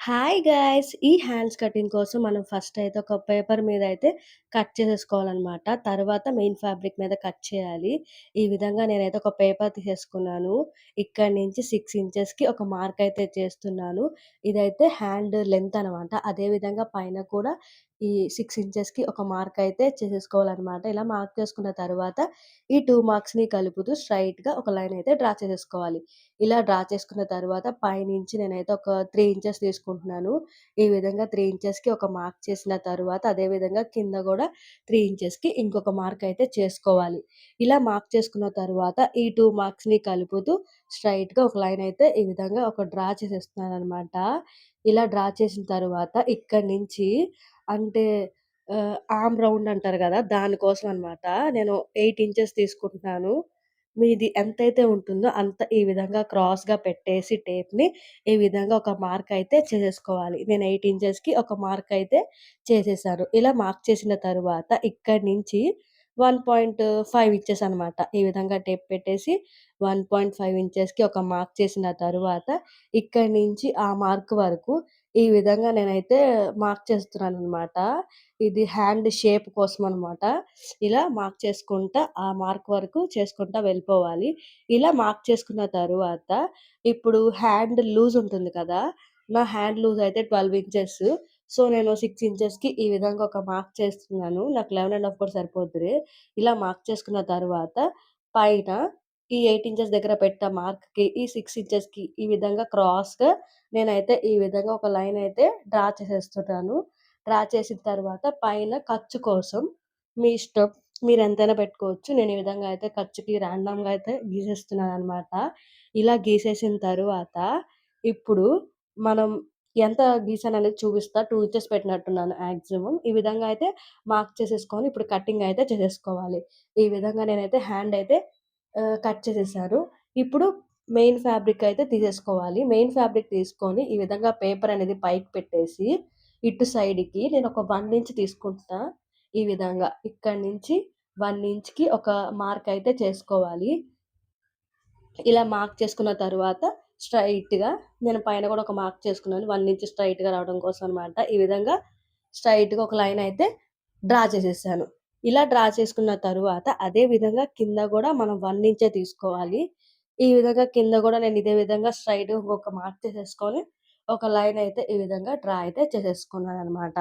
Hi guys! ఈ hands cutting కోసం మనం ఫస్ట్ అయితే ఒక పేపర్ మీద అయితే కట్ చేసేసుకోవాలనమాట. తర్వాత మెయిన్ ఫ్యాబ్రిక్ మీద కట్ చేయాలి. ఈ విధంగా నేనైతే ఒక పేపర్ తీసేసుకున్నాను. ఇక్కడి నుంచి 6 ఇంచెస్‌కి ఒక మార్క్ అయితే చేస్తున్నాను. ఇదైతే హ్యాండ్ లెంత్ అనమాట. అదే విధంగా పైన కూడా ఈ 6 ఇంచెస్‌కి ఒక మార్క్ అయితే చేసేసుకోవాలనమాట. ఇలా మార్క్ చేసుకున్న తర్వాత ఈ 2 మార్క్స్‌ని కలుపుతూ స్ట్రెయిట్‌గా ఒక లైన్ అయితే డ్రా చేసేసుకోవాలి. ఇలా డ్రా చేసుకున్న తర్వాత పైనుంచి నేనైతే ఒక 3 ఇంచెస్ తీసుకుంటున్నాను. ఈ విధంగా 3 ఇంచెస్‌కి ఒక మార్క్ చేసిన తరువాత అదే విధంగా కింద గూడా 3 ఇంచెస్‌కి ఇంకొక మార్క్ అయితే చేసుకోవాలి. ఇలా మార్క్ చేసుకున్న తరువాత ఈ 2 మార్క్స్‌ని కలుపుతూ స్ట్రెయిట్‌గా ఒక లైన్ అయితే ఈ విధంగా ఒక డ్రా చేసేస్తున్నాననమాట. ఇలా డ్రా చేసిన తరువాత ఇక్కడి నుంచి అంటే ఆర్మ్ రౌండ్ అంటారు గదా! దానికోసం అనమాట. నేను 8 ఇంచెస్ తీసుకుంటున్నాను. మీది ఎంతైతే ఉంటుందో అంత ఈ విధంగా క్రాస్‌గా పెట్టేసి టేప్‌ని ఈ విధంగా ఒక మార్క్ అయితే చేసేసుకోవాలి. నేను 8 ఇంచెస్‌కి ఒక మార్క్ అయితే చేసేసాను. ఇలా మార్క్ చేసిన తరువాత ఇక్కడి నుంచి 1.5 ఇంచెస్ అనమాట. ఈ విధంగా టేప్ పెట్టేసి 1.5 ఇంచెస్‌కి ఒక మార్క్ చేసిన తరువాత ఇక్కడి నుంచి ఆ మార్క్ వరకు ఈ విధంగా నేనైతే మార్క్ చేస్తున్నాననమాట. ఇది హ్యాండ్ షేప్ కోసం అనమాట. ఇలా మార్క్ చేసుకుంటా, ఆ మార్క్ వరకు చేసుకుంటా వెళ్ళిపోవాలి. ఇలా మార్క్ చేసుకున్న తరువాత, ఇప్పుడు హ్యాండ్ లూజ్ ఉంటుంది కదా! నా హ్యాండ్ లూజ్ అయితే 12 ఇంచెస్. సో, నేను 6 ఇంచెస్‌కి ఈ విధంగా ఒక మార్క్ చేస్తున్నాను. నాకు 11 ½ కూడా సరిపోద్దిలే. ఇలా మార్క్ చేసుకున్న తరువాత, పైన ఈ 8 ఇంచెస్ దగ్గర పెట్టిన మార్క్‌కి, ఈ 6 ఇంచెస్‌కి ఈ విధంగా క్రాస్‌గా నేనైతే ఈ విధంగా ఒక లైన్ అయితే డ్రా చేసేస్తున్నాను. డ్రా చేసిన తర్వాత పైన ఖర్చు కోసం మీ ఇష్టం. మీరెంతైనా పెట్టుకోవచ్చు. నేను ఈ విధంగా అయితే ఖర్చుకి రాండమ్‌గా అయితే గీసేస్తున్నాననమాట. ఇలా గీసేసిన తరువాత, ఇప్పుడు మనం ఎంత గీసాననేది చూపిస్తా. 2 ఇంచెస్ పెట్టినట్టున్నాను మాక్సిమం. ఈ విధంగా అయితే మార్క్ చేసేసుకొని, ఇప్పుడు కటింగ్ అయితే చేసేసుకోవాలి. ఈ విధంగా నేనైతే హ్యాండ్ అయితే కట్ చేసేసాను. ఇప్పుడు మెయిన్ ఫ్యాబ్రిక్ అయితే తీసేసుకోవాలి. మెయిన్ ఫ్యాబ్రిక్ తీసుకొని, ఈ విధంగా పేపర్ అనేది పైకి పెట్టేసి, ఇటు సైడ్‌కి నేనొక 1 ఇంచ్ తీసుకుంటున్నా. ఈ విధంగా ఇక్కడి నుంచి 1 ఇంచ్‌కి ఒక మార్క్ అయితే చేసుకోవాలి. ఇలా మార్క్ చేసుకున్న తరువాత స్ట్రెయిట్‌గా నేను పైన గూడా ఒక మార్క్ చేసుకున్నాను. 1 ఇంచ్ స్ట్రెయిట్‌గా రావడం కోసం అనమాట. ఈ విధంగా స్ట్రెయిట్‌గా ఒక లైన్ అయితే డ్రా చేసేసాను. ఇలా డ్రా చేసుకున్న తరువాత అదే విధంగా కింద గూడా మనం 1 ఇంచే తీసుకోవాలి. ఈ విధంగా కింద గూడా నేను ఇదే విధంగా స్ట్రెయిట్‌గా ఇంకొక మార్క్ చేసేసుకొని, ఒక లైన్ అయితే ఈ విధంగా డ్రా అయితే చేసేసుకున్నాననమాట.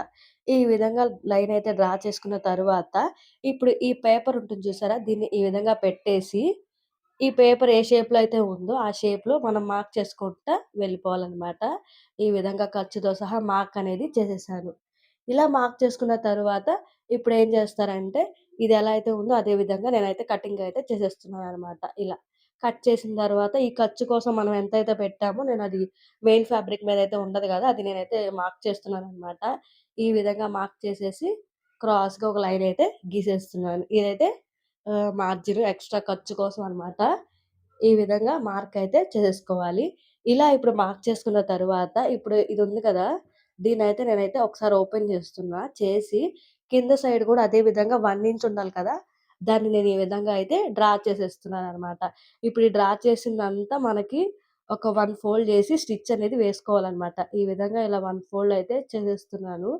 ఈ విధంగా లైన్ అయితే డ్రా చేసుకున్న తరువాత, ఇప్పుడు ఈ పేపర్ ఉంటుంది చూసారా? దీన్ని ఈ విధంగా పెట్టేసి ఈ పేపర్ ఏ షేప్‌లో అయితే ఉందో, ఆ షేప్‌లో మనం మార్క్ చేసుకుంటా వెళ్ళిపోవాలనమాట. ఈ విధంగా ఖర్చుతో సహా మార్క్ అనేది చేసేసాను. ఇలా మార్క్ చేసుకున్న తరువాత ఇప్పుడేం చేస్తారంటే, ఇది ఎలా అయితే ఉందో అదే విధంగా నేనైతే కటింగ్ అయితే చేసేస్తున్నాననమాట ఇలా. కట్ చేసిన తర్వాత ఈ ఖర్చు కోసం మనం ఎంతైతే పెట్టామో నేనది మెయిన్ ఫ్యాబ్రిక్ మీదయితే ఉండదు గదా! అది నేనైతే మార్క్ చేస్తున్నాననమాట. ఈ విధంగా మార్క్ చేసేసి క్రాస్‌గా ఒక లైన్ అయితే గీసేస్తున్నాను. ఇదైతే మార్జిన్ ఎక్స్‌ట్రా ఖర్చు కోసం అనమాట. ఈ విధంగా మార్క్ అయితే చేసేసుకోవాలి. ఇలా ఇప్పుడు మార్క్ చేసుకున్న తరువాత, ఇప్పుడు ఇదుంది కదా! దీన్నైతే నేనైతే ఒకసారి ఓపెన్ చేస్తున్నా. చేసి కింద సైడ్ గూడా అదే విధంగా 1 ఇంచ్ ఉండాలి కదా! దాన్ని నేను ఈ విధంగా అయితే డ్రా చేసేస్తున్నాననమాట. ఇప్పుడు ఈ డ్రా చేసిందంతా మనకి ఒక 1 ఫోల్డ్ చేసి స్టిచ్ అనేది వేసుకోవాలనమాట. ఈ విధంగా ఇలా 1 ఫోల్డ్ అయితే చేసేస్తున్నాను.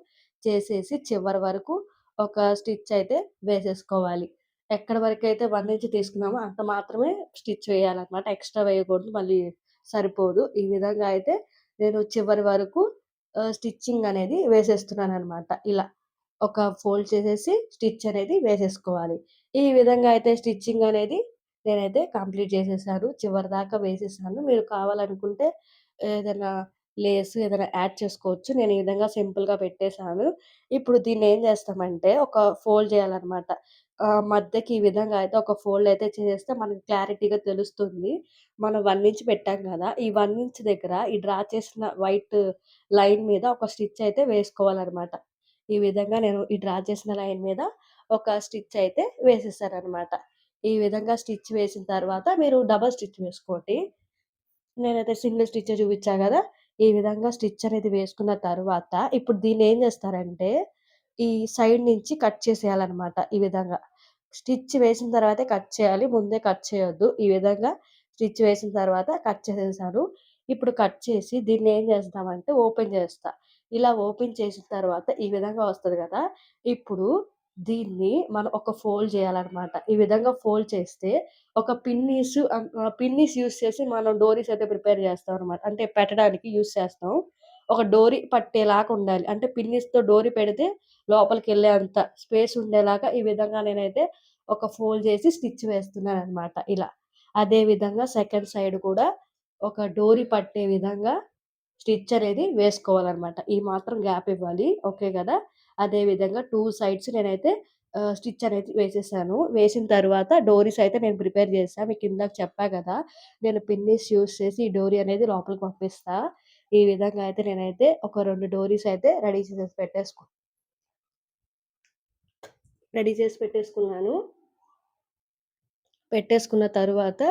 చేసేసి చివరి వరకు ఒక స్టిచ్ అయితే వేసేసుకోవాలి. ఎక్కడి వరకైతే 1 ఇంచ్ తీసుకున్నామో అంత మాత్రమే స్టిచ్ వేయాలనమాట. ఎక్స్‌ట్రా వేయకూడదు. మళ్ళీ సరిపోదు. ఈ విధంగా అయితే నేను చివరి వరకు స్టిచ్చింగ్ అనేది వేసేస్తున్నాననమాట. ఇలా ఒక ఫోల్డ్ చేసేసి స్టిచ్ అనేది వేసేసుకోవాలి. ఈ విధంగా అయితే స్టిచ్చింగ్ అనేది నేనైతే కంప్లీట్ చేసేసాను. చివరి దాకా వేసేసాను. మీరు కావాలనుకుంటే ఏదైనా లేస్ ఏదైనా యాడ్ చేసుకోవచ్చు. నేను ఈ విధంగా సింపుల్‌గా పెట్టేసాను. ఇప్పుడు దీన్నేం చేస్తామంటే ఒక ఫోల్డ్ చేయాలనమాట. మధ్యకి ఈ విధంగా అయితే ఒక ఫోల్డ్ అయితే చేసేస్తే మనకి క్లారిటీగా తెలుస్తుంది. మనం 1 ఇంచ్ పెట్టాం గదా! ఈ 1 ఇంచ్ దగ్గర ఈ డ్రా చేసిన వైట్ లైన్ మీద ఒక స్టిచ్ అయితే వేసుకోవాలనమాట. ఈ విధంగా నేను ఈ డ్రా చేసిన లైన్ మీద ఒక స్టిచ్ అయితే వేసేసాననమాట. ఈ విధంగా స్టిచ్ వేసిన తర్వాత మీరు డబుల్ స్టిచ్ వేసుకోండి. నేనైతే సింగిల్ స్టిచ్చే చూపిచ్చా గదా! ఈ విధంగా స్టిచ్ అనేది వేసుకున్న తరువాత, ఇప్పుడు దీన్నేం జేస్తారంటే, ఈ సైడ్ నుంచి కట్ చేసేయాలనమాట ఈ విధంగా. స్టిచ్ వేసిన తర్వాతే కట్ చేయాలి. ముందే కట్ చేయొద్దు. ఈ విధంగా స్టిచ్ వేసిన తర్వాత కట్ చేసేసాను. ఇప్పుడు కట్ చేసి దీన్నేం చేస్తామంటే ఓపెన్ చేస్తా. ఇలా ఓపెన్ చేసిన తర్వాత ఈ విధంగా వస్తది గదా! ఇప్పుడు దీన్ని మనం ఒక ఫోల్డ్ చేయాలనమాట. ఈ విధంగా ఫోల్డ్ చేస్తే ఒక పిన్నీస్ యూజ్ చేసి మనం డోరీస్ అయితే ప్రిపేర్ చేస్తామనమాట. అంటే పెట్టడానికి యూజ్ చేస్తాం. ఒక డోరీ పట్టేలాగా ఉండాలి. అంటే పిన్నిస్‌తో డోరీ పెడితే లోపలికెళ్ళేంత స్పేస్ ఉండేలాగా ఈ విధంగా నేనైతే ఒక ఫోల్డ్ చేసి స్టిచ్ వేస్తున్నాననమాట ఇలా. అదే విధంగా సెకండ్ సైడ్ కూడా ఒక డోరీ పట్టే విధంగా స్టిచ్ అనేది వేసుకోవాలనమాట. ఈ మాత్రం గ్యాప్ ఇవ్వాలి. ఓకే గదా! అదే విధంగా 2 సైడ్స్ నేనైతే స్టిచ్ అనేది వేసేసాను. వేసిన తర్వాత డోరీస్ అయితే నేను ప్రిపేర్ చేశా. మీకిందాక చెప్పా గదా! నేను పిన్నీస్ యూజ్ చేసి ఈ డోరీ అనేది లోపలికి పంపిస్తా. ఈ విధంగా అయితే నేనైతే ఒక 2 డోరీస్ అయితే రెడీ చేసి పెట్టేసుకున్నాను. పెట్టేసుకున్న తరువాత,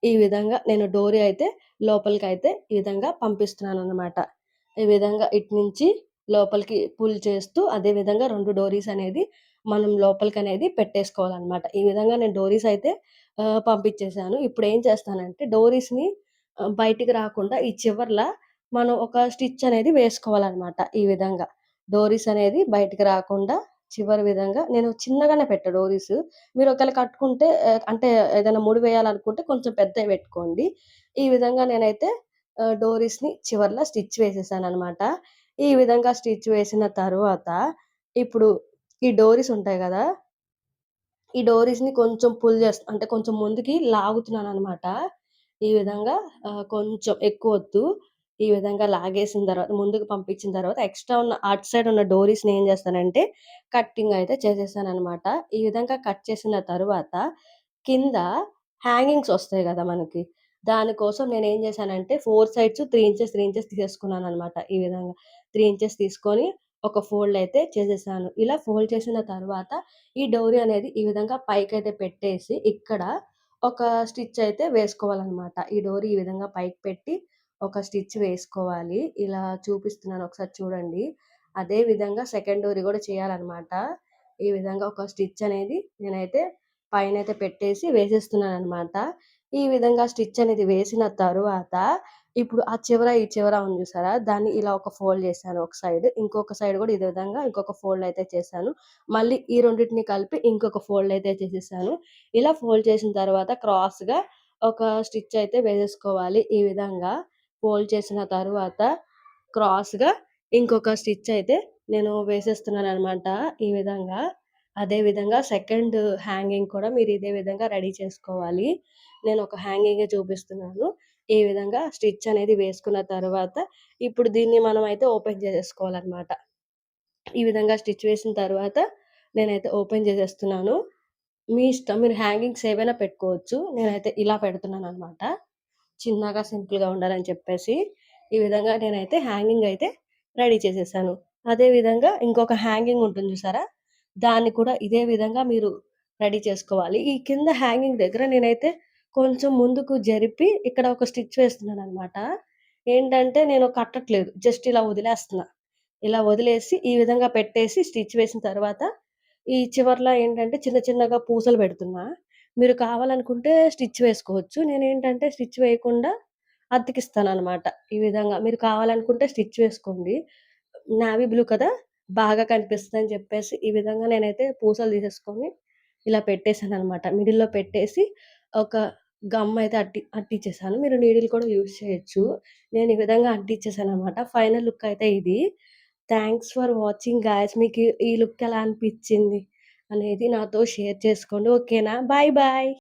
ఈ విధంగా నేను డోరీ అయితే లోపలికైతే ఈ విధంగా పంపిస్తున్నాననమాట. ఈ విధంగా ఇటు నుంచి లోపలికి పుల్ చేస్తూ, అదే విధంగా 2 డోరీస్ అనేది మనం లోపలికనేది పెట్టేసుకోవాలనమాట. ఈ విధంగా నేను డోరీస్ అయితే పంపించేసాను. ఇప్పుడేం చేస్తానంటే డోరీస్‌ని బయటికి రాకుండా ఈ చివర్ల మనం ఒక స్టిచ్ అనేది వేసుకోవాలనమాట ఈ విధంగా. డోరీస్ అనేది బయటికి రాకుండా చివరి విధంగా నేను చిన్నగానే పెట్టా డోరీస్. మీరు ఒకవేళ కట్టుకుంటే అంటే ఏదైనా ముడి వేయాలనుకుంటే కొంచెం పెద్దయి పెట్టుకోండి. ఈ విధంగా నేనైతే డోరీస్‌ని చివర్ల స్టిచ్ వేసేసాననమాట. ఈ విధంగా స్టిచ్ వేసిన తరువాత, ఇప్పుడు ఈ డోరీస్ ఉంటాయి గదా! ఈ డోరీస్‌ని కొంచెం అంటే కొంచెం ముందుకి లాగుతున్నాననమాట. ఈ విధంగా కొంచెం ఎక్కువొద్దు. ఈ విధంగా లాగేసిన తర్వాత ముందుకు పంపించిన తర్వాత ఎక్స్‌ట్రా ఉన్న అటు సైడ్ ఉన్న డోరీస్‌ని ఏం చేస్తానంటే కటింగ్ అయితే చేసేసాననమాట. ఈ విధంగా కట్ చేసిన తరువాత కింద హ్యాంగింగ్స్ ఒస్తాయి గదా! మనకి. దానికోసం నేనేం జేశానంటే 4 సైడ్స్ 3 ఇంచెస్, 3 ఇంచెస్ తీసేసుకున్నాననమాట. ఈ విధంగా 3 ఇంచెస్ తీసుకొని ఒక ఫోల్డ్ అయితే చేసేసాను. ఇలా ఫోల్డ్ చేసిన తర్వాత ఈ డోరీ అనేది ఈ విధంగా పైకైతే పెట్టేసి ఇక్కడ ఒక స్టిచ్ అయితే వేసుకోవాలనమాట. ఈ డోరీ ఈ విధంగా పైకి పెట్టి ఒక స్టిచ్ వేసుకోవాలి. ఇలా చూపిస్తున్నాను ఒకసారి చూడండి. అదే విధంగా సెకండ్ డోరీ గూడా చేయాలనమాట. ఈ విధంగా ఒక స్టిచ్ అనేది నేనైతే పైనైతే పెట్టేసి వేసేస్తున్నాననమాట. ఈ విధంగా స్టిచ్ అనేది వేసిన తరువాత, ఇప్పుడు ఆ చివర, ఈ చివర ఉంది చూసారా? దాన్ని ఇలా ఒక ఫోల్డ్ చేశాను ఒక సైడ్. ఇంకొక సైడ్ గూడా ఇదే విధంగా ఇంకొక ఫోల్డ్ అయితే చేశాను. మళ్ళీ ఈ రెండిటిని కలిపి ఇంకొక ఫోల్డ్ అయితే చేసేసాను. ఇలా ఫోల్డ్ చేసిన తర్వాత క్రాస్‌గా ఒక స్టిచ్ అయితే వేసేసుకోవాలి. ఈ విధంగా ఫోల్డ్ చేసిన తరువాత క్రాస్‌గా ఇంకొక స్టిచ్ అయితే నేను వేసేస్తున్నాననమాట ఈ విధంగా. అదే విధంగా సెకండ్ హ్యాంగింగ్ కూడా మీరు ఇదే విధంగా రెడీ చేసుకోవాలి. నేను ఒక హ్యాంగింగే చూపిస్తున్నాను. ఈ విధంగా స్టిచ్ అనేది వేసుకున్న తరువాత, ఇప్పుడు దీన్ని మనమైతే ఓపెన్ చేసేసుకోవాలనమాట. ఈ విధంగా స్టిచ్ వేసిన తర్వాత నేనైతే ఓపెన్ చేసేస్తున్నాను. మీ ఇష్టం. మీరు హ్యాంగింగ్స్ ఏవైనా పెట్టుకోవచ్చు. నేనైతే ఇలా పెడుతున్నాననమాట. చిన్నగా సింపుల్‌గా ఉండాలని చెప్పేసి, ఈ విధంగా నేనైతే హ్యాంగింగ్ అయితే రెడీ చేసేసాను. అదే విధంగా ఇంకొక హ్యాంగింగ్ ఉంటుంది చూసారా? దాన్ని కూడా ఇదే విధంగా మీరు రెడీ చేసుకోవాలి. ఈ కింద హ్యాంగింగ్ దగ్గర నేనైతే కొంచెం ముందుకు జరిపి ఇక్కడ ఒక స్టిచ్ వేస్తున్నాననమాట. ఏంటంటే నేను కట్టట్లేదు. జస్ట్ ఇలా వదిలేస్తున్నా. ఇలా వదిలేసి ఈ విధంగా పెట్టేసి స్టిచ్ వేసిన తర్వాత, ఈ చివర్ల ఏంటంటే చిన్న చిన్నగా పూసలు పెడుతున్నా. మీరు కావాలనుకుంటే స్టిచ్ వేసుకోవచ్చు. నేనేంటంటే స్టిచ్ వేయకుండా అతికిస్తాననమాట. ఈ విధంగా. మీరు కావాలనుకుంటే స్టిచ్ వేసుకోండి. నావీ బ్లూ కదా! బాగా కనిపిస్తదని చెప్పేసి ఈ విధంగా నేనైతే పూసలు తీసేసుకొని ఇలా పెట్టేసాననమాట. మిడిల్‌లో పెట్టేసి ఒక గమ్ అయితే అంటించేసాను. మీరు నీడిల్ కూడా యూజ్ చేయొచ్చు. నేను ఈ విధంగా అంటించేసాననమాట. ఫైనల్ లుక్ అయితే ఇది. Thanks for watching guys. మీకు ఈ లుక్ ఎలా అనిపిచ్చింది అనేది నాతో షేర్ చేసుకోండి. ఓకేనా? Bye bye.